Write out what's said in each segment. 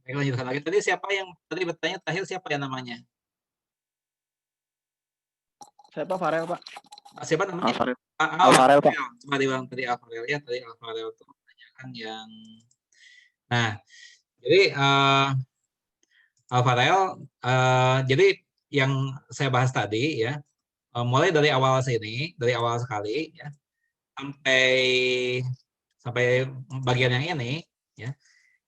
Baik, lanjutkan lagi. Tadi siapa yang tadi bertanya terakhir siapa ya namanya? Saya Pak Farel, Pak. Siapa namanya? Alfarel. Alfarel, Pak. coba diulang tadi Alfarel ya, tadi Alfarel itu menanyakan yang nah, jadi Alfarel jadi yang saya bahas tadi ya, mulai dari awal sini, dari awal sekali ya, sampai sampai bagian yang ini ya.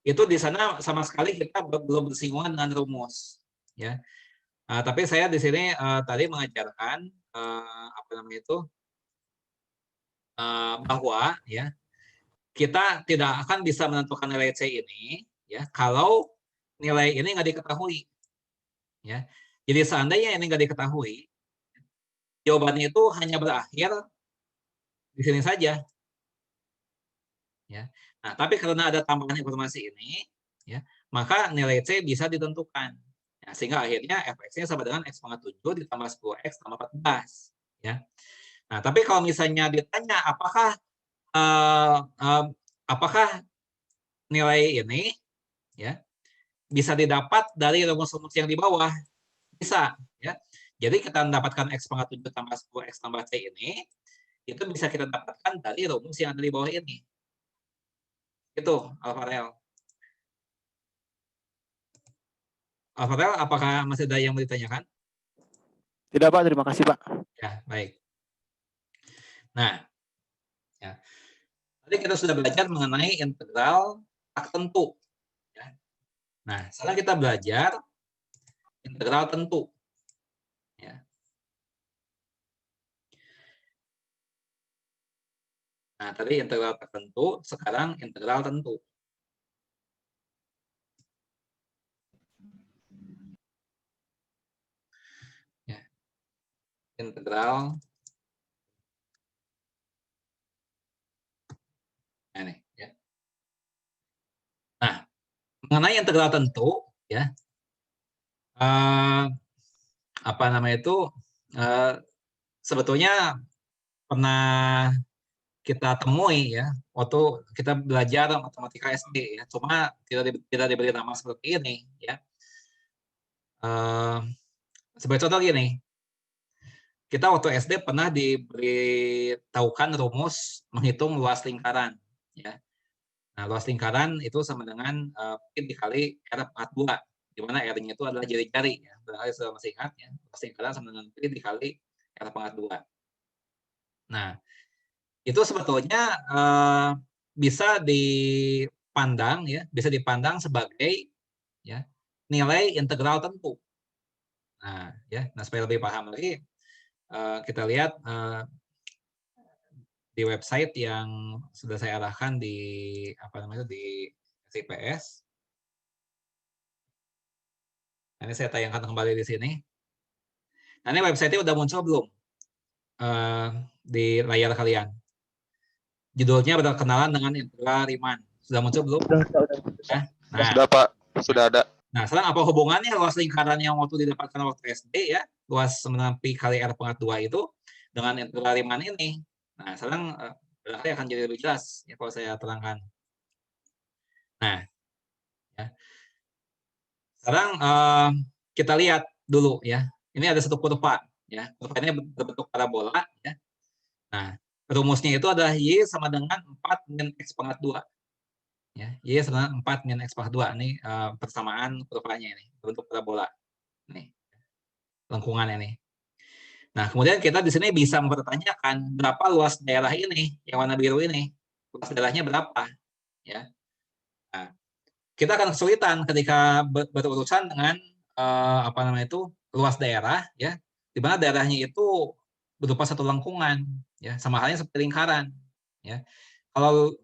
Itu di sana sama sekali kita belum bersinggungan dengan rumus ya. Tapi saya di sini tadi mengajarkan apa namanya itu bahwa ya kita tidak akan bisa menentukan nilai C ini ya kalau nilai ini nggak diketahui ya. Jadi seandainya ini nggak diketahui, jawabannya itu hanya berakhir di sini saja ya. Nah, tapi karena ada tambahan informasi ini ya, maka nilai C bisa ditentukan. Ya, sehingga akhirnya fx-nya sama dengan x pangkat 7 ditambah 10x tambah 14 ya. Nah, tapi kalau misalnya ditanya apakah nilai ini ya bisa didapat dari rumus-rumus yang di bawah? Bisa ya. Jadi kita mendapatkan x pangkat 7 tambah 10x tambah c ini itu bisa kita dapatkan dari rumus yang ada di bawah ini. Itu Alfarel. Alfarel, apakah masih ada yang mau ditanyakan? Tidak, Pak. Terima kasih, Pak. Ya, baik. Nah, ya. Tadi kita sudah belajar mengenai integral tak tentu. Ya. Nah, sekarang kita belajar integral tentu. Ya. Nah, tadi integral tertentu, sekarang integral tentu. Ya. Integral. Nah, ini, ya. Nah, mengenai integral tentu, ya, apa namanya itu, sebetulnya pernah kita temui ya waktu kita belajar matematika SD ya, cuma tidak diberi nama seperti ini ya. Sebagai contoh gini, kita waktu SD pernah diberitahukan rumus menghitung luas lingkaran ya. Nah, luas lingkaran itu sama dengan P dikali R pangkat 2, di mana R-nya itu adalah jari-jari ya. Barangkali sudah masih ingat ya, luas lingkaran sama dengan P dikali R pangkat 2. Nah, itu sebetulnya bisa dipandang ya, bisa dipandang sebagai ya nilai integral tentu. Nah, ya, nah supaya lebih paham lagi kita lihat di website yang sudah saya arahkan di apa namanya di SIPS. Nah, ini saya tayangkan kembali di sini. Nah, ini website-nya udah muncul belum di layar kalian? Judulnya berkenalan dengan integral Riemann. Sudah muncul belum? Sudah. Nah, sudah Pak, sudah ada. Nah, sekarang apa hubungannya luas lingkaran yang waktu didapatkan waktu SD ya, luas Pi kali R pangkat 2 itu dengan integral Riemann ini. Nah, sekarang barangkali akan jadi lebih jelas ya kalau saya terangkan. Nah, ya. Sekarang kita lihat dulu ya. Ini ada satu kurva ya. Kurva ini berbentuk parabola ya. Nah, rumusnya itu adalah Y sama dengan 4 min X pangkat 2. Ya, Y sama dengan 4 min X pangkat 2. Ini persamaan kurvanya ini, berbentuk parabola. Nih, lengkungan ini. Nah, kemudian kita di sini bisa mempertanyakan berapa luas daerah ini, yang warna biru ini. Luas daerahnya berapa? Ya. Nah, kita akan kesulitan ketika berurusan dengan apa namanya itu luas daerah ya, di mana daerahnya itu berupa satu lengkungan ya, sama halnya seperti lingkaran ya.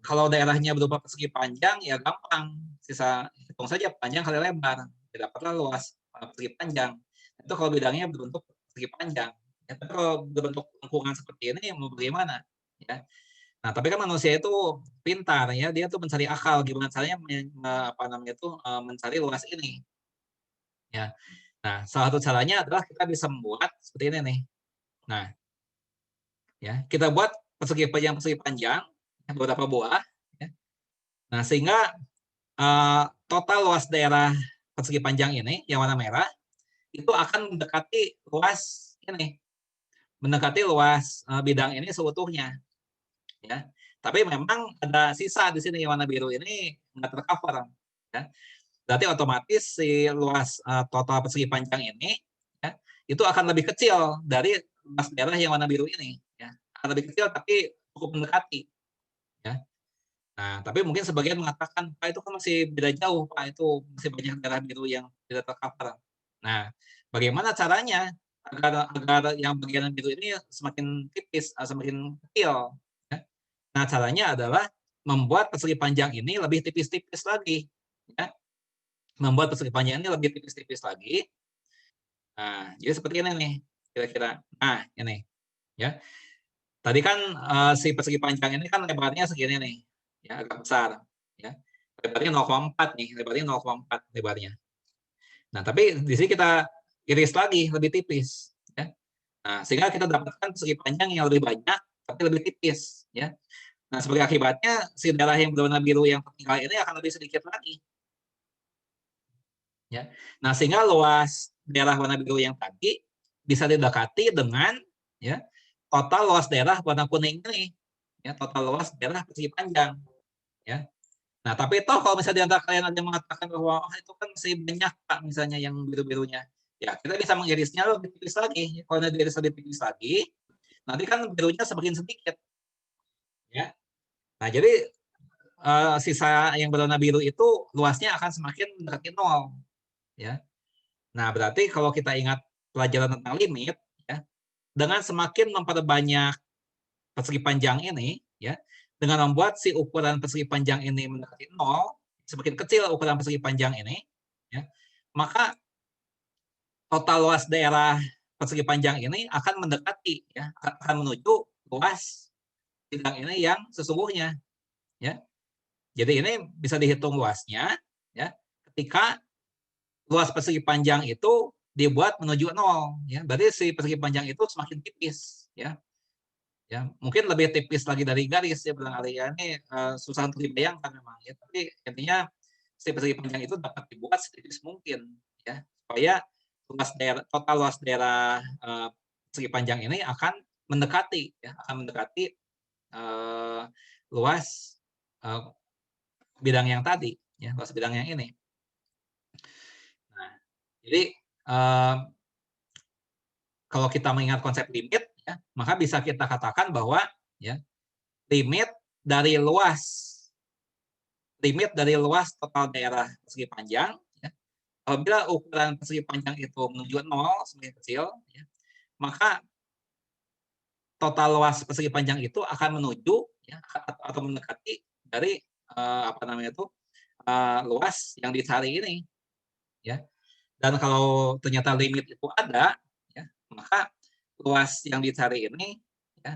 Kalau daerahnya berupa persegi panjang ya gampang, sisa hitung saja panjang kali lebar, ya dapatlah luas persegi panjang. Itu kalau bidangnya berbentuk persegi panjang. Ya, tapi kalau berbentuk lengkungan seperti ini mau bagaimana ya. Nah, tapi kan manusia itu pintar ya, dia tuh mencari akal gimana caranya apa namanya itu mencari luas ini. Ya. Nah, salah satu caranya adalah kita bisa membuat seperti ini nih. Nah, ya, kita buat persegi panjang beberapa buah ya. Nah, sehingga total luas daerah persegi panjang ini yang warna merah itu akan mendekati luas ini, mendekati luas bidang ini seutuhnya, ya. Tapi memang ada sisa di sini warna biru ini nggak tercover, ya. Berarti otomatis si luas total persegi panjang ini, ya, itu akan lebih kecil dari luas daerah yang warna biru ini, ya. Akan lebih kecil tapi cukup mendekati, ya. Nah, tapi mungkin sebagian mengatakan, Pak itu kan masih beda jauh, Pak itu masih banyak daerah biru yang tidak tercover. Nah, bagaimana caranya agar yang bagian biru ini semakin tipis, semakin kecil? Ya? Nah, caranya adalah membuat persegi panjang ini lebih tipis-tipis lagi. Ya? Membuat persegi panjang ini lebih tipis-tipis lagi. Nah, jadi seperti ini nih, kira-kira. Nah, ini. Ya. Tadi kan si persegi panjang ini kan lebarnya segini nih, ya agak besar, ya. Lebarnya 0,4 nih, lebarnya 0,4 lebarnya. Nah, tapi di sini kita iris lagi lebih tipis, ya. Nah, sehingga kita dapatkan persegi panjang yang lebih banyak tapi lebih tipis, ya. Nah, sebagai akibatnya si daerah yang berwarna biru yang tertinggal ini akan lebih sedikit lagi, ya. Nah, sehingga luas daerah warna biru yang tadi bisa didekati dengan, ya, total luas daerah warna kuning ini, ya, total luas daerah persegi panjang, ya. Nah, tapi toh kalau misalnya di antara kalian ada yang mengatakan bahwa oh, itu kan masih banyak Pak misalnya yang biru-birunya. Ya, kita bisa mengirisnya lebih tipis lagi. Kalau diiris lebih tipis lagi, nanti kan birunya semakin sedikit, ya. Nah, jadi sisa yang berwarna biru itu luasnya akan semakin mendekati nol, ya. Nah, berarti kalau kita ingat pelajaran tentang limit, ya, dengan semakin memperbanyak persegi panjang ini, ya, dengan membuat si ukuran persegi panjang ini mendekati nol, semakin kecil ukuran persegi panjang ini, ya, maka total luas daerah persegi panjang ini akan mendekati, ya, akan menuju luas bidang ini yang sesungguhnya, ya. Jadi ini bisa dihitung luasnya, ya, ketika luas persegi panjang itu dibuat menuju nol, ya. Berarti si persegi panjang itu semakin tipis, ya. Ya, mungkin lebih tipis lagi dari garis ya barangkali ya. Ini susah untuk dibayangkan memang ya, tapi intinya si persegi panjang itu dapat dibuat setipis mungkin ya, supaya total luas daerah persegi panjang ini akan mendekati ya, akan mendekati luas bidang yang tadi ya, luas bidang yang ini. Nah, jadi kalau kita mengingat konsep limit ya, maka bisa kita katakan bahwa ya limit dari luas total daerah persegi panjang, ya, apabila ukuran persegi panjang itu menuju nol semakin kecil, ya, maka total luas persegi panjang itu akan menuju ya, atau mendekati dari apa namanya itu luas yang dicari ini, ya. Dan kalau ternyata limit itu ada, ya, maka luas yang dicari ini, ya,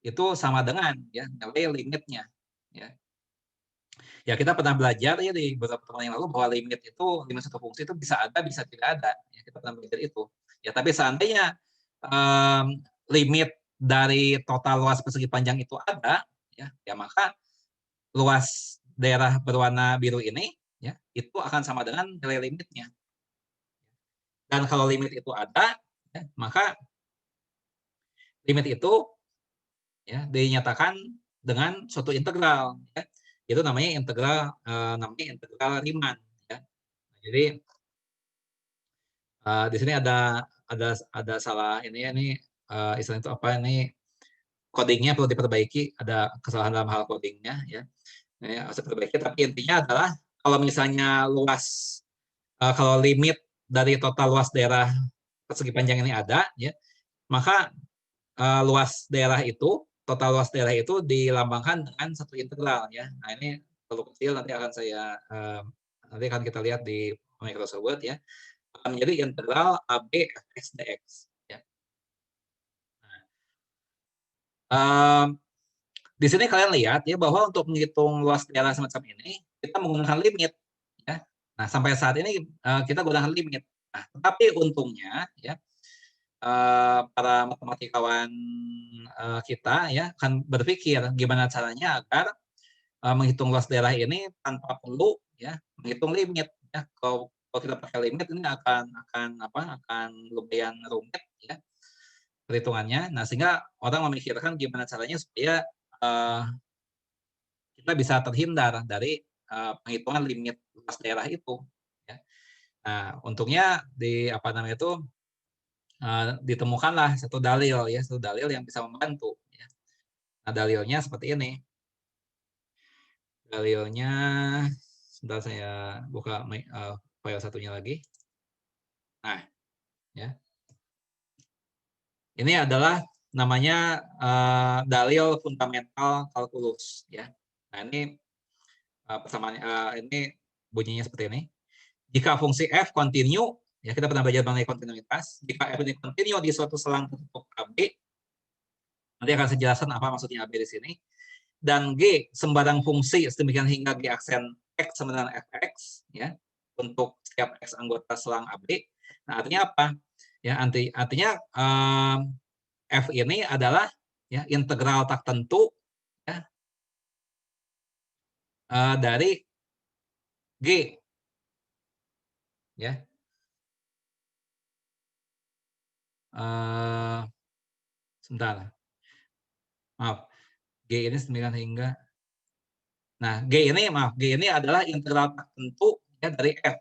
itu sama dengan ya nilai limitnya, ya. Ya kita pernah belajar ya di beberapa tahun yang lalu bahwa limit satu fungsi itu bisa ada, bisa tidak ada. Ya, kita pernah belajar itu. Ya tapi seandainya limit dari total luas persegi panjang itu ada, ya maka luas daerah berwarna biru ini, ya itu akan sama dengan nilai limitnya. Dan kalau limit itu ada, ya, maka limit itu ya dinyatakan dengan suatu integral. Ya. Itu namanya integral Riemann. Ya. Jadi di sini ada salah ini ya, ini istilah itu apa ini, codingnya perlu diperbaiki, ada kesalahan dalam hal codingnya ya. Ini harus diperbaiki, tapi intinya adalah kalau misalnya kalau limit dari total luas daerah persegi panjang ini ada ya, maka total luas daerah itu dilambangkan dengan satu integral ya. Nah ini terlalu kecil, nanti akan kita lihat di Microsoft Word ya, akan menjadi integral AB fx dx ya. Di sini kalian lihat ya bahwa untuk menghitung luas daerah semacam ini kita menggunakan limit ya. Nah sampai saat ini kita gunakan limit. Nah tetapi untungnya ya para matematikawan kita ya akan berpikir gimana caranya agar menghitung luas daerah ini tanpa perlu ya menghitung limit ya. Kalau kita pakai limit ini akan lumayan rumit ya perhitungannya. Nah, sehingga orang memikirkan gimana caranya supaya kita bisa terhindar dari penghitungan limit luas daerah itu ya. Nah, untungnya ditemukanlah satu dalil yang bisa membantu ya. Nah, dalilnya seperti ini. Dalilnya sebentar saya buka file satunya lagi. Nah, ya. Ini adalah namanya dalil fundamental kalkulus ya. Nah, ini ini bunyinya seperti ini. Jika fungsi f kontinu, ya kita pernah belajar mengenai kontinuitas. Jika f ini kontinu di suatu selang tertutup AB, nanti akan saya jelaskan apa maksudnya AB di sini. Dan G sembarang fungsi sedemikian hingga G aksen X sama dengan fx ya untuk setiap X anggota selang AB. Nah, artinya apa? Ya, artinya F ini adalah ya integral tak tentu ya dari G ya. Sebentar. Maaf. G ini 9 hingga. Nah, G ini adalah integral tertentu ya dari F.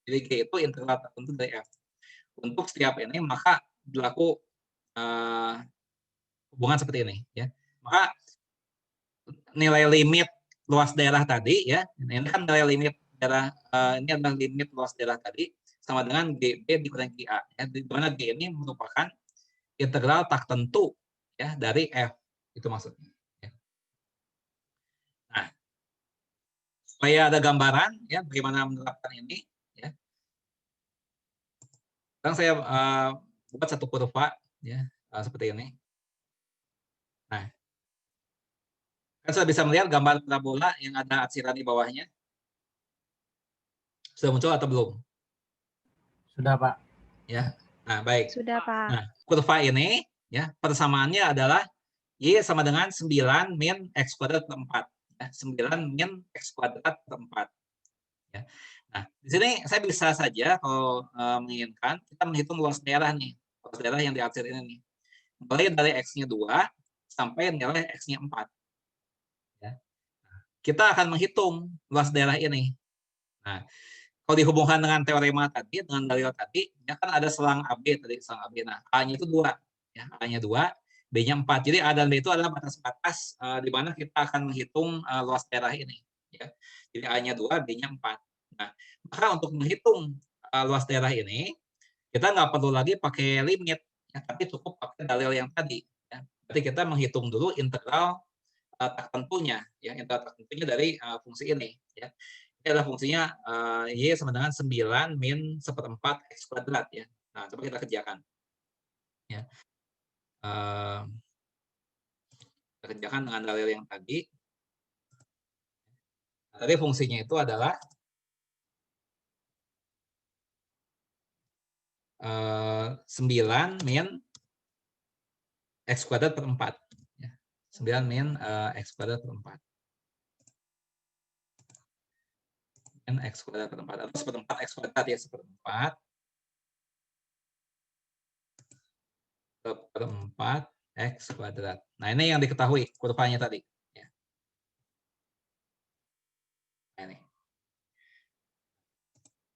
Jadi G itu integral tertentu dari F. Untuk setiap ini maka berlaku hubungan seperti ini ya. Maka nilai limit luas daerah tadi ya, ini kan nilai limit daerah ini adalah limit luas daerah tadi sama dengan GB dikurangi A ya, di mana G ini merupakan integral tak tentu ya dari F. Itu maksudnya. Ya. Nah, supaya ada gambaran ya bagaimana menerapkan ini ya. Sekarang saya buat satu kurva ya seperti ini. Nah, kan sudah bisa melihat gambar parabola yang ada atsiran di bawahnya. Sudah muncul atau belum? Sudah, Pak. Ya. Nah, baik. Sudah, Pak. Nah, kurva ini ya persamaannya adalah Y sama dengan 9 min X kuadrat per 4. Ya, 9 min X kuadrat per 4. Ya. Nah, di sini saya bisa saja kalau menginginkan, kita menghitung luas daerah nih. Luas daerah yang diarsir ini nih. Mulai dari X-nya 2 sampai nilai X-nya 4. Ya. Kita akan menghitung luas daerah ini. Nah, kalau dihubungkan dengan teorema tadi, dengan dalil tadi, ya kan ada selang AB tadi, selang AB. Nah, A-nya itu 2. Ya, A-nya 2, B-nya 4. Jadi A dan B itu adalah batas-batas di mana kita akan menghitung luas daerah ini. Ya. Jadi A-nya 2, B-nya 4. Nah, maka untuk menghitung luas daerah ini, kita nggak perlu lagi pakai limit, ya, tapi cukup pakai dalil yang tadi. Ya. Berarti kita menghitung dulu integral tak tentunya, ya, integral tak tentunya dari fungsi ini. Ya. Ini adalah fungsinya Y sama dengan 9 min 1/4 X kuadrat. Ya. Nah, coba kita kerjakan. Ya. Kita kerjakan dengan dalil yang tadi. Nah, tadi fungsinya itu adalah 9 min X kuadrat per 4. Ya. 9 min X kuadrat per 4. Min X kuadrat per 4. Atau seperempat X kuadrat ya, seperempat per 4 X kuadrat. Nah, ini yang diketahui kurvanya tadi. Ya. Nah, ini.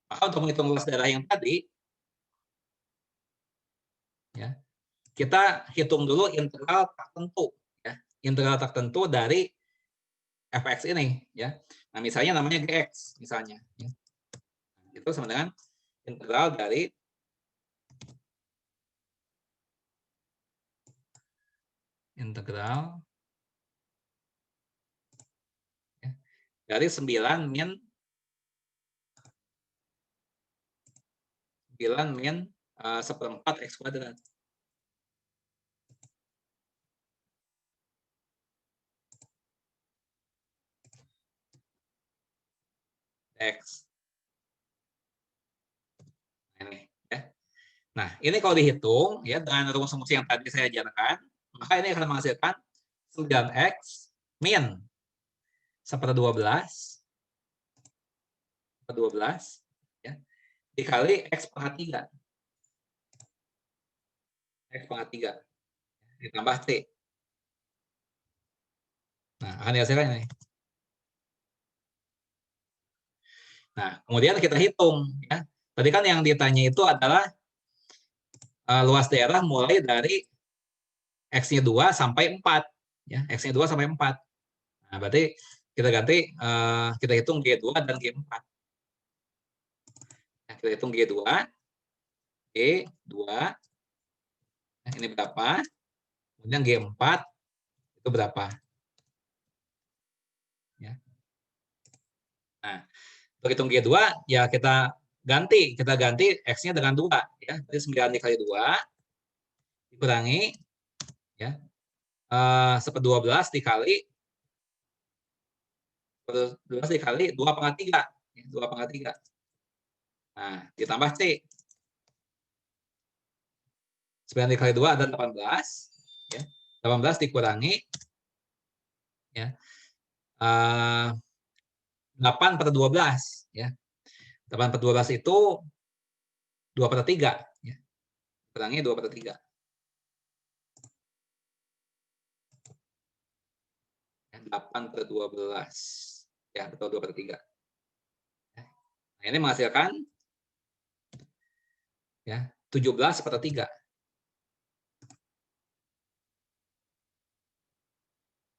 Maka untuk menghitung luas daerah yang tadi, ya, kita hitung dulu integral tak tentu. Ya. Integral tak tentu dari fx ini. Ya. Nah, misalnya namanya gx. Misalnya. Ya. Itu sama dengan integral dari ya, dari 9 min 1/4 X kuadrat. X. Ini, ya. Nah, ini kalau dihitung ya dengan rumus-rumus yang tadi saya ajarkan, maka ini akan menghasilkan 9x min 1/12 12 ya, dikali X pangkat 3. X pangkat 3 ditambah C. Nah, akan dihasilkan ini. Nah, kemudian kita hitung ya. Tadi kan yang ditanya itu adalah luas daerah mulai dari X-nya 2 sampai 4 ya, X-nya 2 sampai 4. Nah, berarti kita ganti kita hitung G2 dan G4. Nah, kita hitung G2. G2 nah, ini berapa? Kemudian G4 itu berapa? Ya. Nah, untuk hitung G2 ya kita ganti X-nya dengan 2 ya. Jadi 9 dikali 2 dikurangi ya 1/12 dikali 2 pangkat 3 ya, 2 pangkat 3. Nah, ditambah C. 9 dikali 2 ada 18 ya. 18 dikurangi ya 8/12 ya. 8/12 itu 2/3 ya. Kurangi 2/3. Ya, 8/12 ya, betul 2/3. Nah, ini menghasilkan ya 17/3.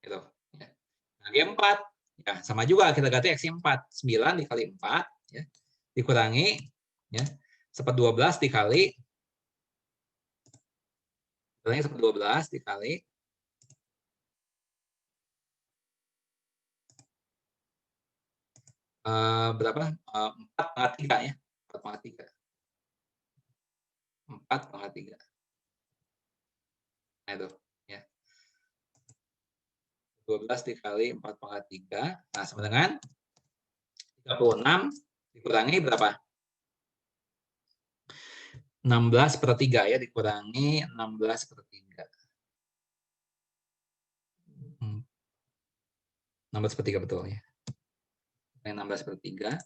Gitu. Ya. Nah, G4 ya sama juga kita ganti X 4. 9 dikali 4 ya. Dikurangi ya 1/12 dikali 1/12 dikali berapa? 4 pangkat 3 ya. 4 pangkat 3. 4 pangkat 3. Nah, itu ya. 12 dikali 4 pangkat 3. Nah, sama dengan 36 dikurangi berapa? 16/3 ya, dikurangi 16/3. 16/3 betul ya. 16/3.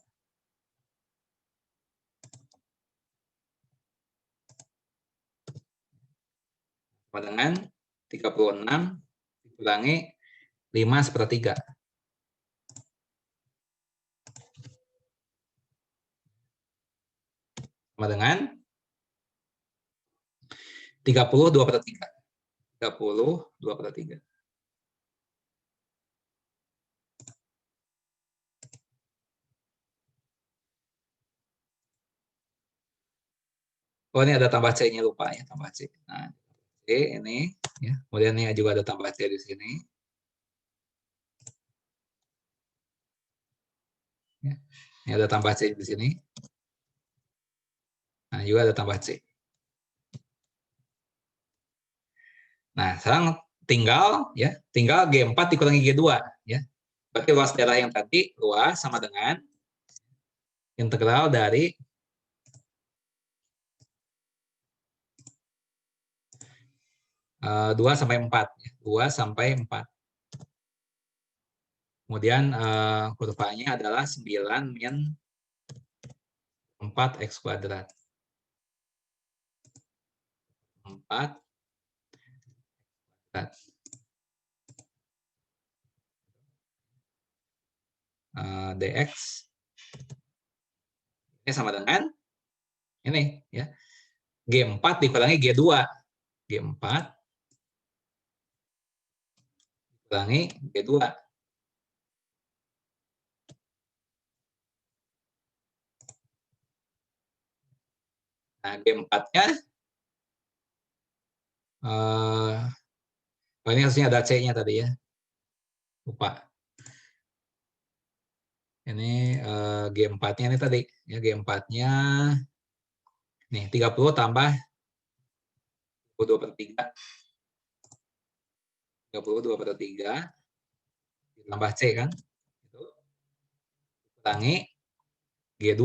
Sama dengan 36 dikurangi 5/3. Sama dengan 32/3. 32/3. Oh, ini ada tambah C-nya, lupa ya, tambah C. Nah, C ini ya. Kemudian ini juga ada tambah C di sini. Ya. Ini ada tambah C di sini. Nah, juga ada tambah C. Nah, sekarang tinggal G4 dikurangi G2 ya. Berarti luas daerah yang tadi luas sama dengan integral dari 2 sampai 4 ya. 2 sampai 4. Kemudian kurvanya adalah 9 min 4 X kuadrat. 4 kuadrat. Dx ini sama dengan ini ya. G4 dikurangi G2. G4 dikurangi G2. Nah, G4-nya ini harusnya ada C-nya tadi ya. Lupa. Ini G4-nya ini tadi. Ya, G4-nya nih 30 tambah 2/3. 32/3 ditambah C kan. Itu. Kurangi G2.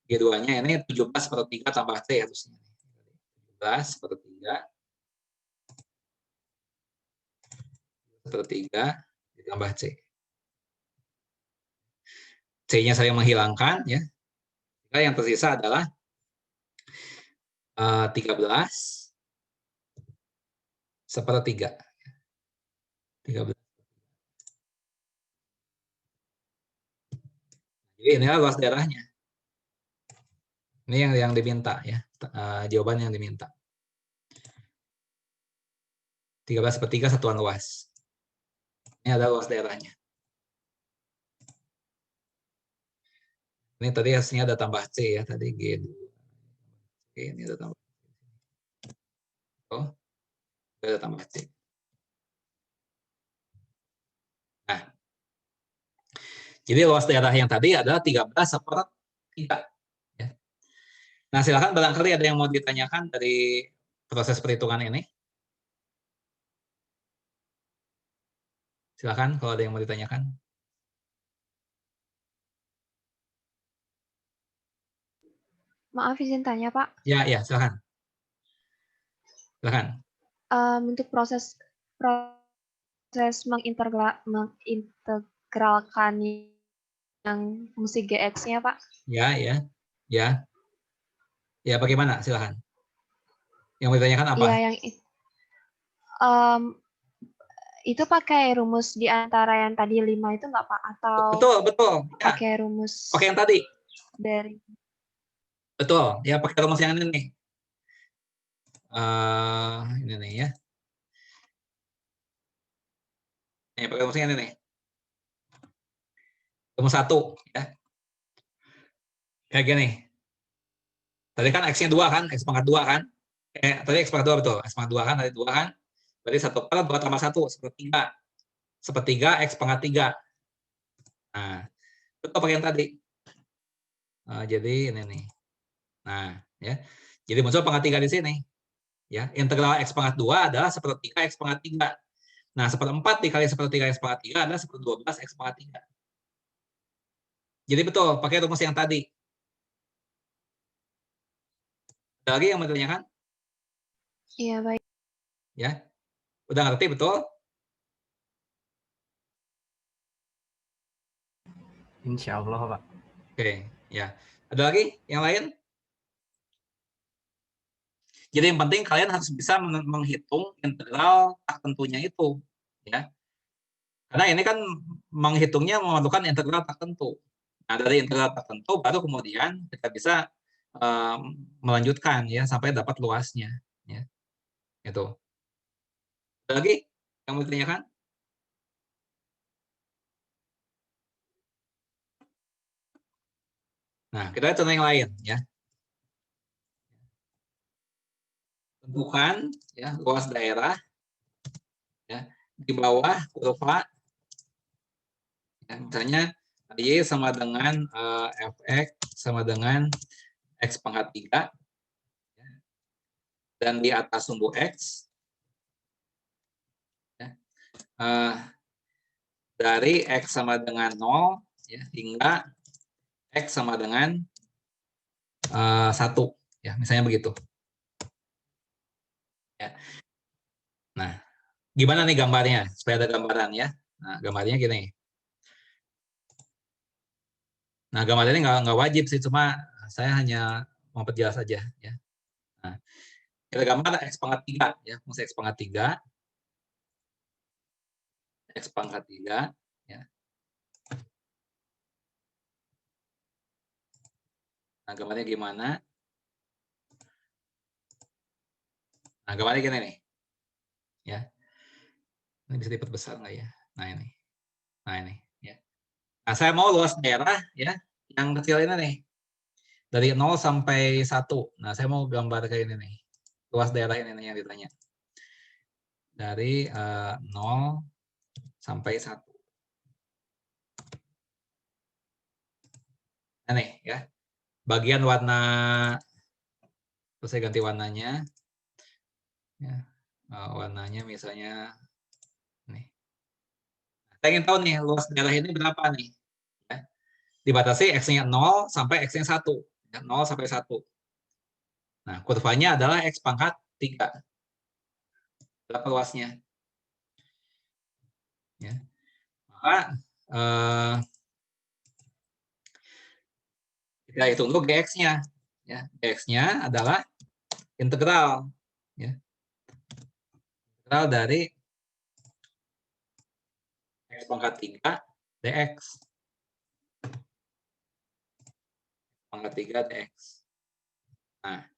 G2-nya ini 17/3 tambah C harusnya. 17/3 ditambah C. C-nya saya menghilangkan, ya. Yang tersisa adalah 13/3. 13. Jadi inilah luas daerahnya. Ini yang diminta, ya. Jawaban yang diminta. 13/3 satuan luas. Ini adalah luas daerahnya. Ini tadi hasilnya ada tambah C, ya. Tadi G2. Oke, ini ada tambah. Oh, ada tambah C. Nah, jadi luas daerah yang tadi adalah 13/3. Ya. Nah, silakan barangkali ada yang mau ditanyakan dari proses perhitungan ini. Silakan kalau ada yang mau ditanyakan. Maaf izin tanya Pak. Ya, silakan. Silakan. Untuk proses mengintegralkan yang fungsi GX-nya Pak. Ya. Ya, bagaimana? Silakan. Yang mau ditanyakan apa? Iya, itu pakai rumus di antara yang tadi 5 itu nggak Pak? Atau Betul. Ya. pakai rumus Pakai yang tadi. dari... Betul. Ya, pakai rumus yang ini nih. Ini nih, ya. Ini pakai rumus yang ini nih. Rumus 1, ya. Kayak gini. Tadi kan X-nya 2 kan? X pangkat 2 kan? Tadi X pangkat 2 betul. X pangkat 2 kan? Tadi 2 kan? Berarti 1/2 tambah 1, 1/3. 1/3 X pangkat 3. Nah, betul pakai yang tadi. Jadi ini nih. Nah, ya. Jadi muncul pangkat 3 di sini. Ya, integral X pangkat 2 adalah 1/3 X pangkat 3. Nah, 1/4 dikali 1/3 X pangkat 3 adalah 1/12 X pangkat 3. Jadi betul, pakai rumus yang tadi. Ada lagi yang mau ditanyakan? Iya, baik. Ya. Udah ngerti betul? Insya Allah, Pak. Oke, ya. Ada lagi yang lain? Jadi yang penting kalian harus bisa menghitung integral tak tentunya itu, ya. Karena ini kan menghitungnya memerlukan integral tak tentu. Nah, dari integral tak tentu baru kemudian kita bisa melanjutkan, ya, sampai dapat luasnya, ya. Itu. Ada lagi yang mau ditanyakan? Nah, kita lihat contoh yang lain, ya. Tentukan, ya, luas daerah, ya, di bawah kurva, ya, misalnya Y sama dengan Fx sama dengan X pangkat 3, ya, dan di atas sumbu X, ya, dari X sama dengan 0, ya, hingga X sama dengan 1, ya, misalnya begitu. Ya. Nah, gimana nih gambarnya? Supaya ada gambaran, ya. Nah, gambarnya gini. Nah, gambar ini nggak wajib sih, cuma saya hanya mau perjelas aja, ya. Nah, kita gambar X pangkat 3, ya, fungsi X pangkat 3. X pangkat 3, ya. Nah, gambarnya gimana? Nah, gambarnya gini nih. Ya. Ini bisa diperbesar nggak ya? Nah, ini. Nah, ini, ya. Nah, saya mau luas daerah, ya, yang kecil ini nih. Dari 0 sampai 1. Nah, saya mau gambar kayak ini nih. Luas daerah ini nih yang ditanya. Dari 0 sampai 1. Nah, nih, ya. Bagian warna, terus saya ganti warnanya. Ya. Warnanya misalnya nih. Saya ingin tahu nih, luas daerah ini berapa nih? Ya. Dibatasi X-nya 0 sampai X-nya 1. Ya, 0 sampai 1. Nah, kurvanya adalah X pangkat 3. Berapa luasnya? Ya. Maka Kita hitung dulu GX-nya. Ya, GX-nya adalah integral. Ya. Integral dari X pangkat 3 dx. Pangkat 3 dx. Nah,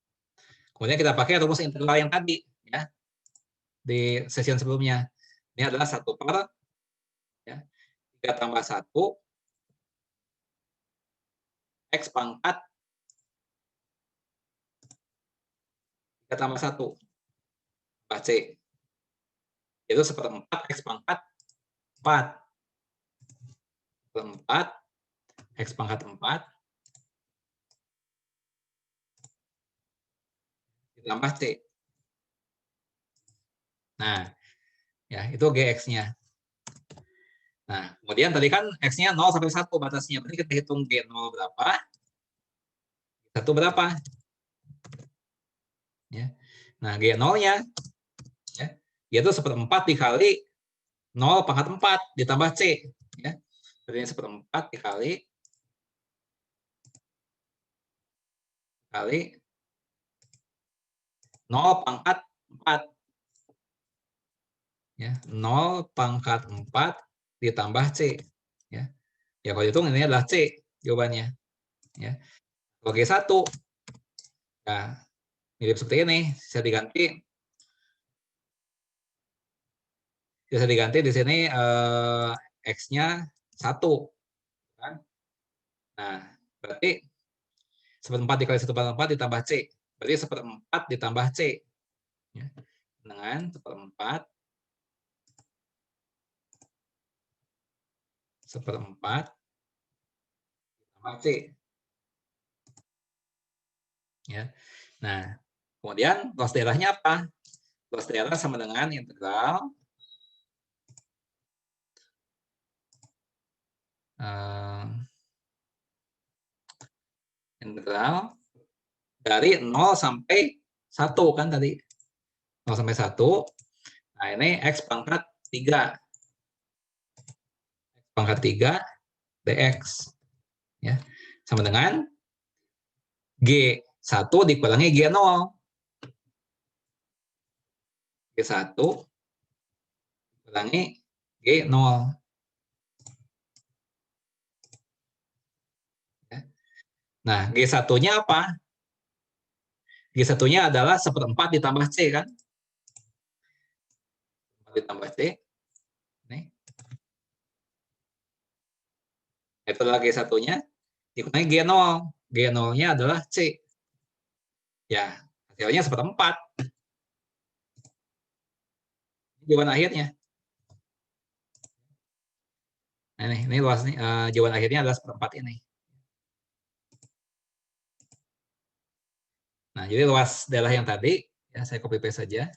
kemudian kita pakai rumus integral yang tadi, ya, di sesi sebelumnya. Ini adalah 1 per, ya, 3 tambah 1 X pangkat 3 tambah 1 tambah C. Itu 1/4 X pangkat 4. 1/4 X pangkat 4 ditambah C. Nah, ya, itu GX-nya. Nah, kemudian tadi kan X-nya 0 sampai 1 batasnya. Berarti kita hitung G0 berapa, 1 berapa. Ya. Nah, G0-nya, ya, yaitu 1/4 dikali 0 pangkat 4 ditambah C. Ya. Berarti 1/4 dikali 0 pangkat 4. Ya, 0 pangkat 4 ditambah C. Ya. Ya, kalau hitung ini adalah C jawabannya. Ya. Kalau G1, nah, mirip seperti ini, bisa diganti di sini X-nya 1. Kan? Nah, berarti 1/4 dikali 1/4 ditambah C. Berarti 1/4 ditambah C. Ya. Dengan 1/4 ditambah C. Ya. Nah, kemudian luas daerahnya apa? Luas daerah sama dengan integral dari 0 sampai 1 kan tadi. 0 sampai 1. Nah, ini X pangkat 3. X pangkat 3 dx. Ya. Sama dengan G1 dikurangi G0. G1 dikurangi G0. Ya. Nah, G1-nya apa? G1-nya adalah 1/4 ditambah C kan? 1/4 ditambah C. Nih. Itu adalah G1-nya. Dikurangi G0. G0-nya adalah C. Ya, hasilnya 1/4. Jawaban akhirnya. Nah, ini luas nih, jawaban akhirnya adalah 1/4 ini. Nah, jadi luas daerah yang tadi, ya saya copy paste saja.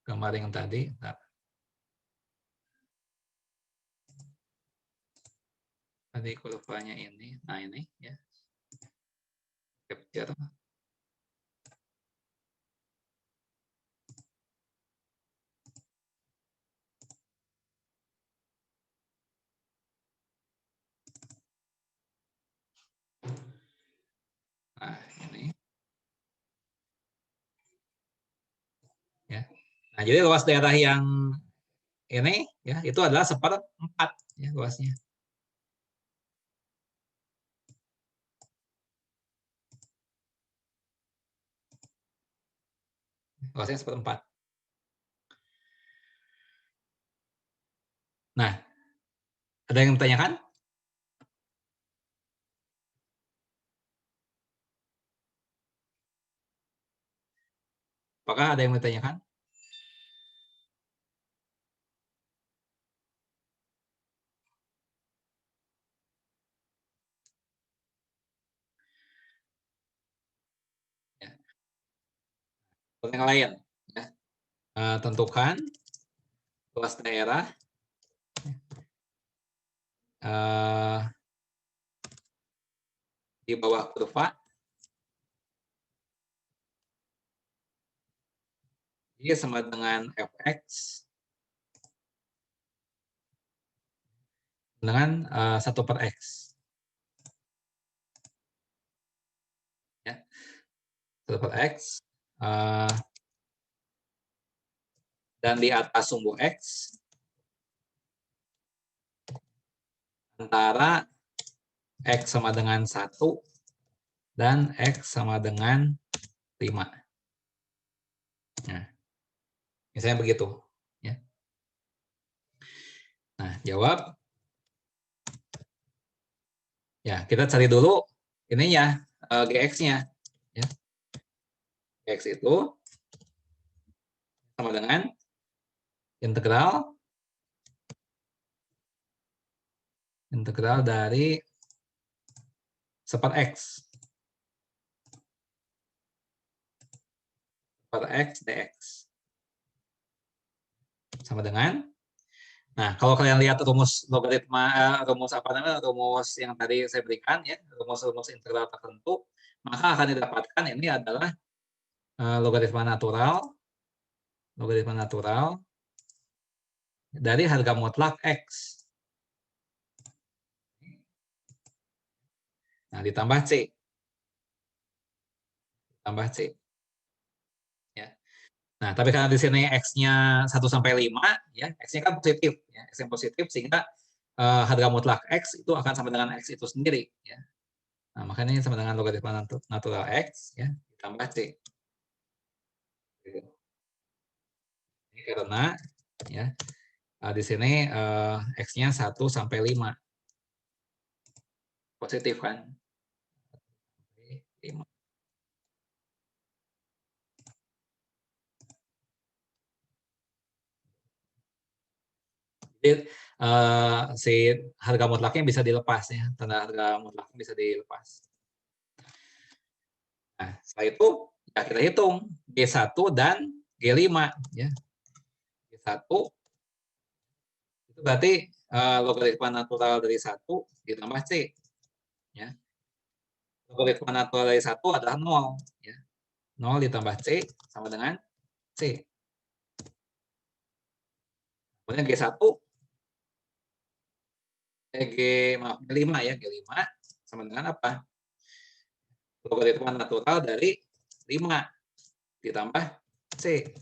Gambar yang tadi. Nah, tadi kurvanya ini. Nah, ini ya. Capture. Nah, ini. Ya. Nah, jadi luas daerah yang ini ya itu adalah 1/4 ya luasnya. Luasnya 1/4. Nah, ada yang bertanyakan? Apakah ada yang bertanyakan? Ya. Yang lain, ya. Tentukan luas daerah di bawah kurva Y sama dengan fx dengan 1/x. Ya. 1/x. Dan di atas sumbu x antara x sama dengan 1 dan x sama dengan 5. Nah, misalnya begitu. Ya. Nah, jawab. Ya, kita cari dulu ininya, gx-nya. Ya. Gx itu sama dengan integral dari 1/x per x dx. Sama dengan, nah kalau kalian lihat rumus logaritma, rumus yang tadi saya berikan ya, rumus integral tertentu, maka akan didapatkan ini adalah logaritma natural dari harga mutlak x. Nah, ditambah c. Ya. Nah, tapi karena di sini x-nya 1 sampai 5, ya, x-nya kan positif, ya, x yang positif sehingga harga mutlak x itu akan sama dengan x itu sendiri, ya. Nah, makanya ini sama dengan logaritma natural x, ya, ditambah c. Ini karena ya di sini x-nya 1 sampai 5. Positif kan? 5. Jadi si harga mutlaknya bisa dilepas ya, tanda harga mutlaknya bisa dilepas. Nah, setelah itu ya kita hitung G1 dan G5 ya. G1 itu berarti logaritma natural dari 1 ditambah C. Ya. Logaritma natural dari 1 adalah 0 ya. 0 ditambah C sama dengan C. Kemudian G1 G5 ya, G5 sama dengan apa? Logaritma natural dari 5 ditambah C.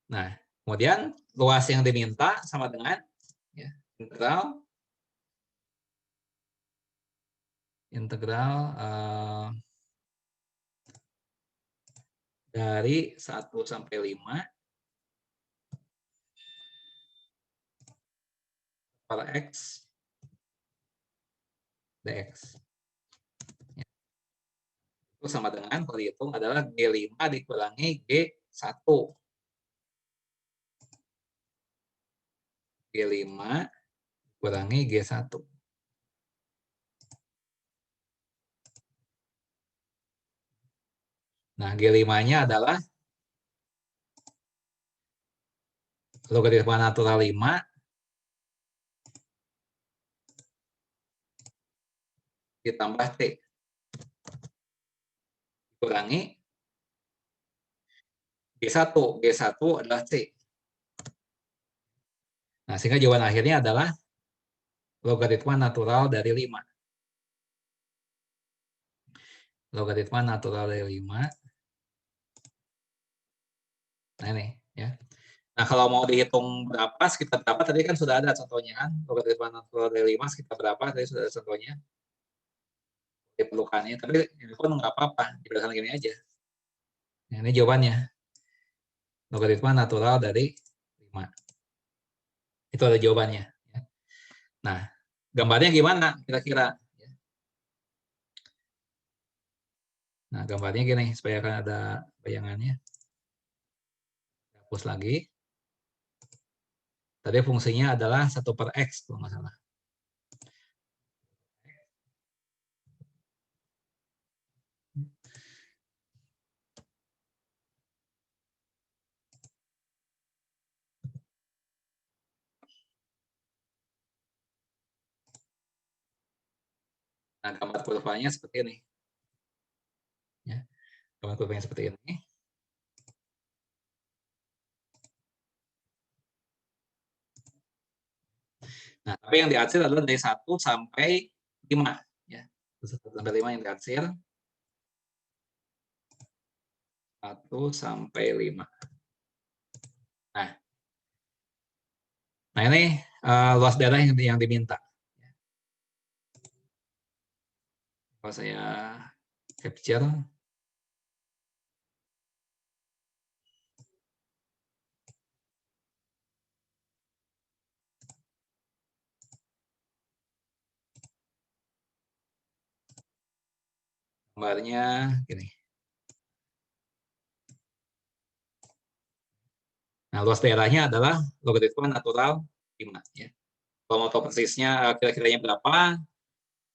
Nah, kemudian luas yang diminta sama dengan ya, integral dari 1 sampai 5 per x dx. Ya. Itu sama dengan kalau dihitung adalah G5 dikurangi G1. G5 kurangi G1. Nah, G5-nya adalah logaritma natural 5 ditambah T dikurangi G1. G1 adalah C. Nah, sehingga jawaban akhirnya adalah logaritma natural dari 5. Logaritma natural dari 5. Nah, ini ya. Nah, kalau mau dihitung berapa, sekitar berapa, tadi kan sudah ada contohnya kan. Logaritma natural dari 5 sekitar berapa, tadi sudah ada contohnya. Diperlukannya, tapi ini pun nggak apa-apa, diberikan gini aja. Nah, ini jawabannya. Logaritma natural dari 5. Itu ada jawabannya. Nah, gambarnya gimana kira-kira? Nah, gambarnya gini, supaya kan ada bayangannya. Hapus lagi. Tadi fungsinya adalah 1 per X, kalau nggak salah. Nah, gambar kurvanya seperti ini. Ya. Gambar kurvanya seperti ini. Nah, tapi yang diarsir adalah dari 1 sampai 5 ya. 1 sampai 5 yang diarsir. 1 sampai 5. Nah ini luas daerah yang diminta. Kalau saya capture, gambarnya gini. Nah, luas daerahnya adalah logaritma natural 5 ya. Kalau mau tahu persisnya kira-kiranya berapa,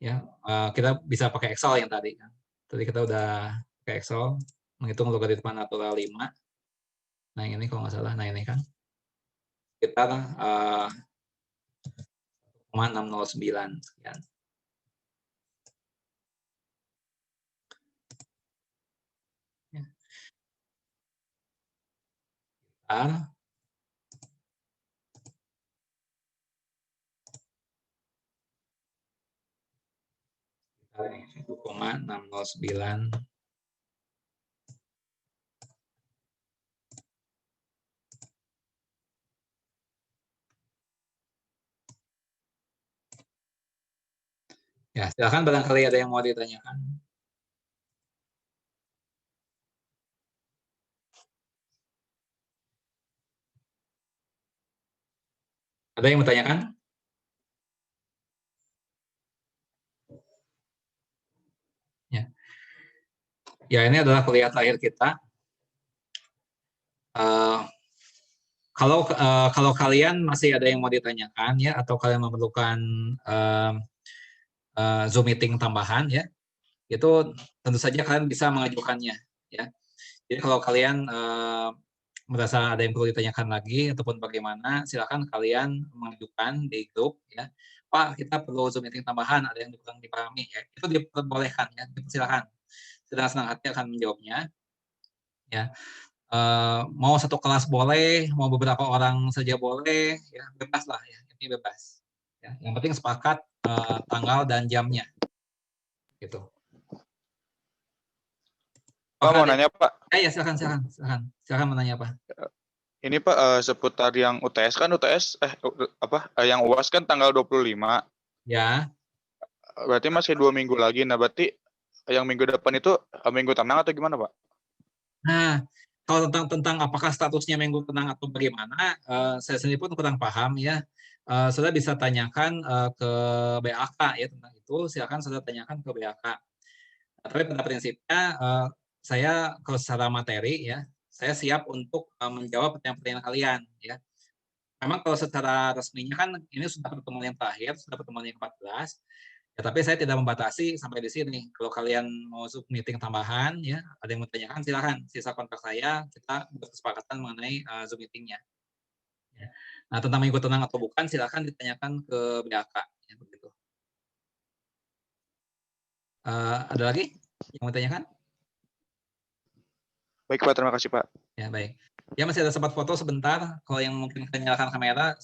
ya kita bisa pakai Excel yang tadi kan. Tadi kita udah pakai Excel menghitung logaritma natural 5. Nah, yang ini kalau nggak salah, nah ini kan sekitar 0,609 sekian. Ya. 1,609. Ya, silakan barangkali ada yang mau ditanyakan. Ada yang mau tanyakan? Ya. Ya, ini adalah kuliah terakhir kita. Kalau kalian masih ada yang mau ditanyakan ya, atau kalian memerlukan Zoom meeting tambahan ya, itu tentu saja kalian bisa mengajukannya ya. Jadi kalau kalian merasa ada yang perlu ditanyakan lagi ataupun bagaimana, silakan kalian mengajukan di grup ya. Pak, kita perlu Zoom meeting tambahan, ada yang kurang dipahami ya. Itu diperbolehkan ya, silakan. Dengan senang hati akan menjawabnya ya. Mau satu kelas boleh, mau beberapa orang saja boleh, ya bebas lah ya, ini bebas. Ya, yang penting sepakat tanggal dan jamnya, gitu. Pak mau nanya Pak. Ya silakan menanya Pak. Ini Pak seputar yang UTS kan yang UAS kan tanggal 25. Ya. Berarti masih 2 minggu lagi. Nah berarti yang minggu depan itu minggu tenang atau gimana Pak? Nah, kalau tentang apakah statusnya minggu tenang atau bagaimana, saya sendiri pun kurang paham ya. Saudara bisa tanyakan ke BAK ya tentang itu. Silakan saudara tanyakan ke BAK. Tapi pada prinsipnya saya kalau secara materi ya, saya siap untuk menjawab pertanyaan-pertanyaan kalian ya. Memang kalau secara resminya kan ini sudah pertemuan yang terakhir, sudah pertemuan yang 14. Ya, tapi saya tidak membatasi sampai di sini. Kalau kalian mau Zoom meeting tambahan, ya, ada yang mau tanyakan, silakan. Sisa kontak saya, kita berkesepakatan mengenai Zoom meetingnya. Ya. Nah, tentang minggu tenang atau bukan, silakan ditanyakan ke BAK. Ya, begitu. Ada lagi yang mau tanyakan? Baik Pak, terima kasih Pak. Ya, baik. Ya, masih ada sempat foto sebentar. Kalau yang mungkin nyalakan kamera,